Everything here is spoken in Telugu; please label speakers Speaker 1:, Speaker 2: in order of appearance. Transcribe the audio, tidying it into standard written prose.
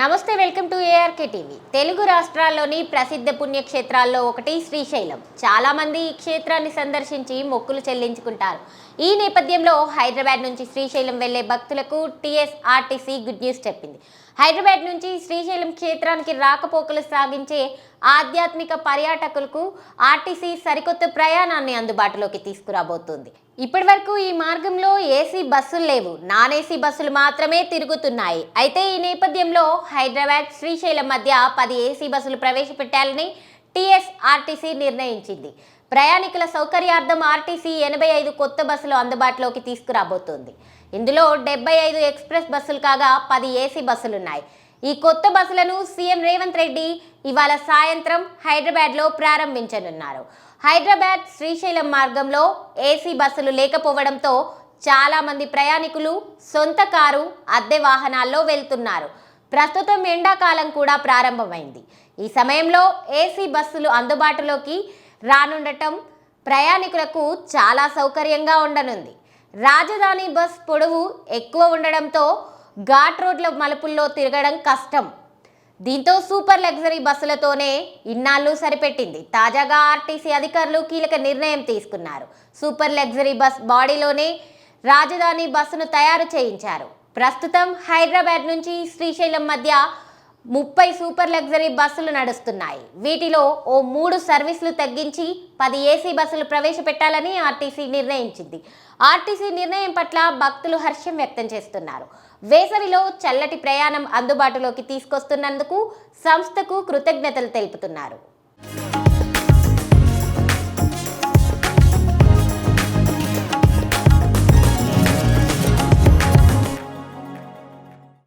Speaker 1: నమస్తే, welcome to ARK TV. Telugu రాష్ట్రాల్లోని ప్రసిద్ధ పుణ్యక్షేత్రాల్లో ఒకటి శ్రీశైలం. చాలా మంది ఈ క్షేత్రాన్ని సందర్శించి మొక్కులు చెల్లించుకుంటారు. ఈ నేపథ్యంలో హైదరాబాద్ నుంచి శ్రీశైలం వెళ్లే భక్తులకు టీఎస్ఆర్టీసీ గుడ్ న్యూస్ చెప్పింది. హైదరాబాద్ నుంచి శ్రీశైలం క్షేత్రానికి రాకపోకలు సాగించే ఆధ్యాత్మిక పర్యాటకులకు ఆర్టీసీ సరికొత్త ప్రయాణాన్ని అందుబాటులోకి తీసుకురాబోతోంది. ఇప్పటి వరకు ఈ మార్గంలో ఏసీ బస్సులు లేవు, నాన్ ఏసీ బస్సులు మాత్రమే తిరుగుతున్నాయి. అయితే ఈ నేపథ్యంలో హైదరాబాద్ శ్రీశైలం మధ్య 10 ఏసీ బస్సులు ప్రవేశపెట్టాలని టీఎస్ఆర్టీసీ నిర్ణయించింది. ప్రయాణికుల సౌకర్యార్థం ఆర్టీసీ 85 కొత్త బస్సులు అందుబాటులోకి తీసుకురాబోతోంది. ఇందులో 75 ఎక్స్ప్రెస్ బస్సులు కాగా 10 ఏసీ బస్సులున్నాయి. ఈ కొత్త బస్సులను సీఎం రేవంత్ రెడ్డి ఇవాళ సాయంత్రం హైదరాబాద్లో ప్రారంభించనున్నారు. హైదరాబాద్ శ్రీశైలం మార్గంలో ఏసీ బస్సులు లేకపోవడంతో చాలా మంది ప్రయాణికులు సొంత కారు, అద్దె వాహనాల్లో వెళ్తున్నారు. ప్రస్తుతం ఎండాకాలం కూడా ప్రారంభమైంది. ఈ సమయంలో ఏసీ బస్సులు అందుబాటులోకి రానుండటం ప్రయాణికులకు చాలా సౌకర్యంగా ఉండనుంది. రాజధాని బస్ పొడవు ఎక్కువ ఉండడంతో ఘాట్ రోడ్ల మలుపుల్లో తిరగడం కష్టం. దీంతో సూపర్ లగ్జరీ బస్సులతోనే ఇన్నాళ్ళు సరిపెట్టింది. తాజాగా ఆర్టీసీ అధికారులు కీలక నిర్ణయం తీసుకున్నారు. సూపర్ లగ్జరీ బస్ బాడీలోనే రాజధాని బస్సును తయారు చేయించారు. ప్రస్తుతం హైదరాబాద్ నుంచి శ్రీశైలం మధ్య 30 సూపర్ లగ్జరీ బస్సులు నడుస్తున్నాయి. వీటిలో ఓ 3 సర్వీసులు తగ్గించి 10 ఏసీ బస్సులు ప్రవేశపెట్టాలని ఆర్టీసీ నిర్ణయించింది. ఆర్టీసీ నిర్ణయం పట్ల భక్తులు హర్షం వ్యక్తం చేస్తున్నారు. వేసవిలో చల్లటి ప్రయాణం అందుబాటులోకి తీసుకొస్తున్నందుకు సంస్థకు కృతజ్ఞతలు తెలుపుతున్నారు.